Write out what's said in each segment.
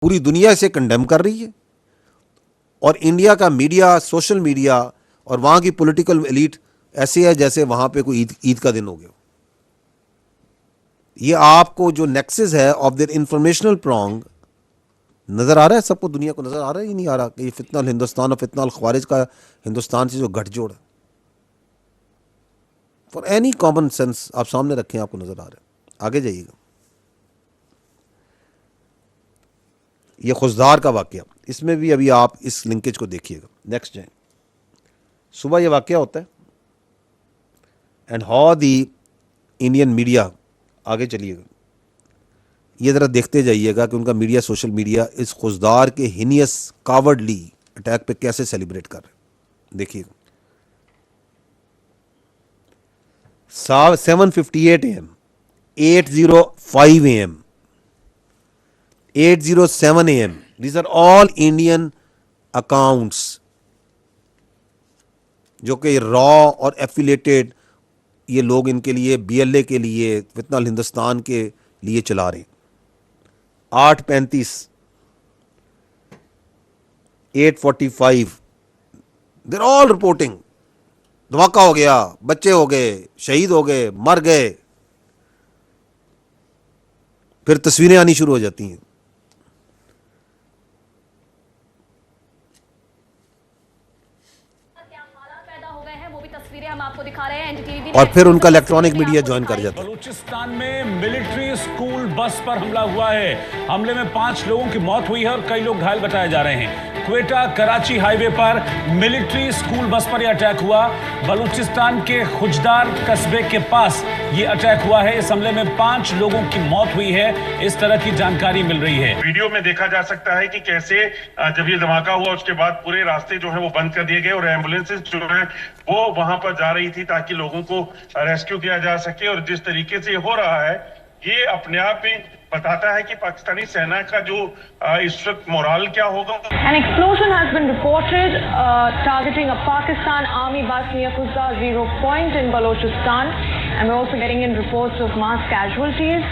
पूरी दुनिया इसे कंडेम कर रही है और इंडिया का मीडिया, सोशल मीडिया और वहां की पॉलिटिकल एलीट ऐसे है जैसे वहां पे कोई ईद का दिन हो गया। ये आपको जो नेक्सस है ऑफ देयर इंफॉर्मेशनल प्रॉन्ग नजर आ रहा है, सबको, दुनिया को नजर आ रहा है, ये नहीं आ रहा कि ये फितना हिंदुस्तान और फितना ख्वारिज का हिंदुस्तान से जो गठजोड़ है, फॉर एनी कॉमन सेंस आप सामने रखें, आपको नजर आ रहा है। आगे जाइएगा। ये खुशदार का वाकया, इसमें भी अभी आप इस लिंकेज को देखिएगा। नेक्स्ट जाए। सुबह ये वाकया होता है and how the Indian media, आगे चलिएगा, ये ज़रा देखते जाइएगा कि उनका मीडिया, सोशल मीडिया इस खुशदार के हिनियस कावर्डली अटैक पे कैसे सेलिब्रेट कर रहे हैं। देखिएगा। 7:58 AM, 8:05 AM, 8:07 AM, these are all Indian accounts जो कि रॉ और एफिलेटेड ये लोग इनके लिए, BLA के लिए, फितना हिंदुस्तान के लिए चला रहे हैं। 8:35, 8:45, देर ऑल रिपोर्टिंग, धमाका हो गया, बच्चे हो गए, शहीद हो गए, मर गए। फिर तस्वीरें आनी शुरू हो जाती हैं। हम आपको दिखा रहे हैं एनडीटीवी और फिर उनका इलेक्ट्रॉनिक मीडिया ज्वाइन कर जाता है। बलूचिस्तान में मिलिट्री स्कूल बस पर हमला हुआ है। हमले में 5 लोगों की मौत हुई है और कई लोग घायल बताए जा रहे हैं। क्वेटा कराची हाईवे पर मिलिट्री स्कूल बस पर यह अटैक हुआ। बलूचिस्तान के खुजदार कस्बे के पास यह अटैक हुआ है। इस हमले में 5 लोगों की मौत हुई है, इस तरह की जानकारी मिल रही है। वीडियो में देखा जा सकता है कि कैसे जब ये धमाका हुआ उसके बाद पूरे रास्ते जो है वो बंद कर दिए गए और एम्बुलेंसेस जो है वो वहां पर जा रही थी ताकि लोगों को रेस्क्यू किया जा सके। और जिस तरीके से हो रहा है ये अपने आप में बताता है कि पाकिस्तानी सेना का जो इस वक्त मोराल क्या होगा। An explosion has been reported targeting a Pakistan Army bus near Kuzda Zero Point in Balochistan, and we're also getting in reports of mass casualties.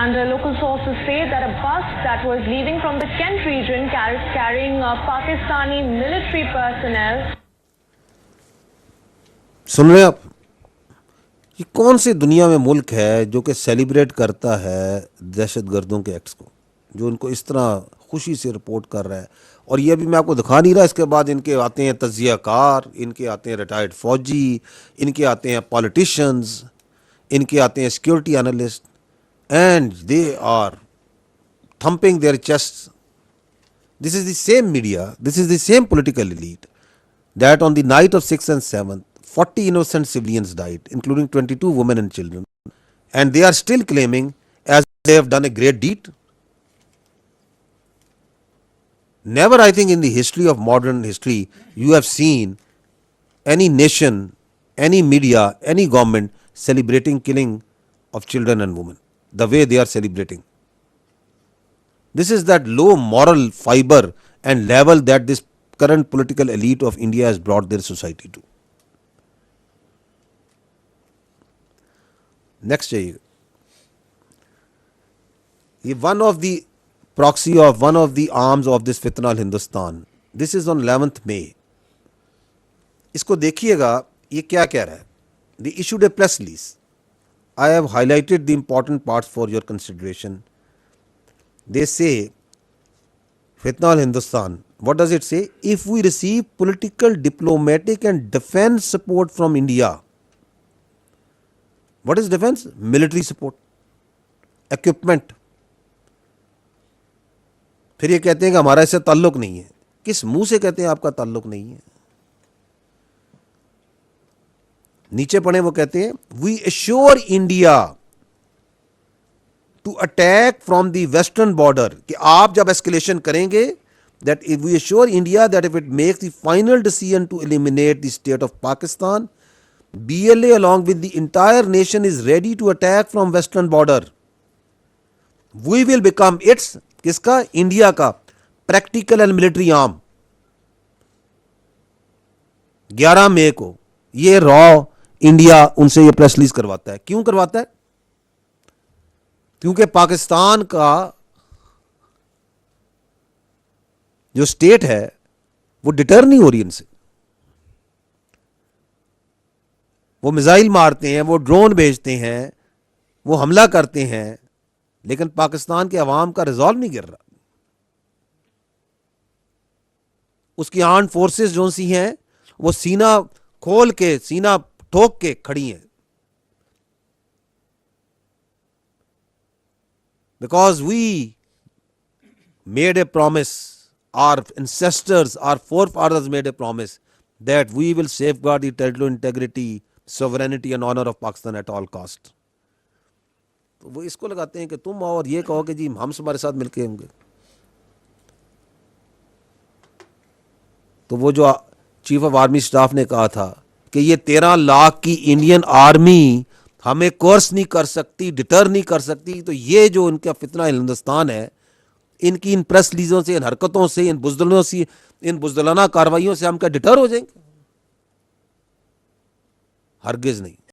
And local sources say that a bus that was leaving from the Kent region carrying Pakistani military personnel. सुन रहे आप, ये कौन सी दुनिया में मुल्क है जो कि सेलिब्रेट करता है दहशतगर्दों के एक्ट्स को, जो उनको इस तरह खुशी से रिपोर्ट कर रहा है। और ये भी मैं आपको दिखा नहीं रहा, इसके बाद इनके आते हैं तज्जियाकार, इनके आते हैं रिटायर्ड फौजी, इनके आते हैं पॉलिटिशियंस, इनके आते हैं security analyst, and they are thumping their chest. This is the same media, this is the same political elite that on the night of 6th and 7th, 40 innocent civilians died, including 22 women and children, and they are still claiming as they have done a great deed. Never, I think, in the history of modern history, you have seen any nation, any media, any government celebrating killing of children and women the way they are celebrating. This is that low moral fiber and level that this current political elite of India has brought their society to. Next जाइए। ये one of the proxy of one of the arms of this fitna al Hindustan. This is on 11th May. इसको देखिएगा, ये क्या कह रहा है। They issued a press release. I have highlighted the important parts for your consideration. They say, fitna al Hindustan. What does it say? If we receive political, diplomatic and defense support from India. What is defense? Military support, equipment. फिर ये कहते हैं कि हमारा इससे ताल्लुक नहीं है। किस मुंह से कहते हैं आपका ताल्लुक नहीं है? नीचे पढ़े वो कहते हैं, we assure India to attack from the western border, कि आप जब escalation करेंगे, that if we assure India that if it makes the final decision to eliminate the state of Pakistan, BLA along with the entire nation is ready to attack from western border. We will become its, किसका? India का practical and military arm. 11 मई को ये raw India उनसे ये press release करवाता है। क्यों करवाता है? क्योंकि पाकिस्तान का जो स्टेट है वो डिटर नहीं हो रही इनसे। वो मिसाइल मारते हैं, वो ड्रोन भेजते हैं, वो हमला करते हैं, लेकिन पाकिस्तान के अवाम का रिजॉल्व नहीं गिर रहा। उसकी आर्म्ड फोर्सेस जो सी हैं वो सीना खोल के, सीना ठोक के खड़ी हैं, because we made a promise, our ancestors, our forefathers made a promise that we will safeguard the territorial integrity, sovereignty and honor of Pakistan at all cost. तो वो इसको लगाते हैं कि तुम आओ और ये कहो कि जी हम तुम्हारे साथ मिलके होंगे। तो वो जो चीफ ऑफ आर्मी स्टाफ ने कहा था कि ये 13 लाख की इंडियन आर्मी हमें कोर्स नहीं कर सकती, डिटर नहीं कर सकती, तो ये जो इनका फितना हिंदुस्तान है, इनकी इन प्रेस रिलीजों से, इन हरकतों से, इन बुजदलों से, इन बुजदलाना कार्रवाइयों से हम क्या डिटर हो जाएंगे? हरगिज नहीं।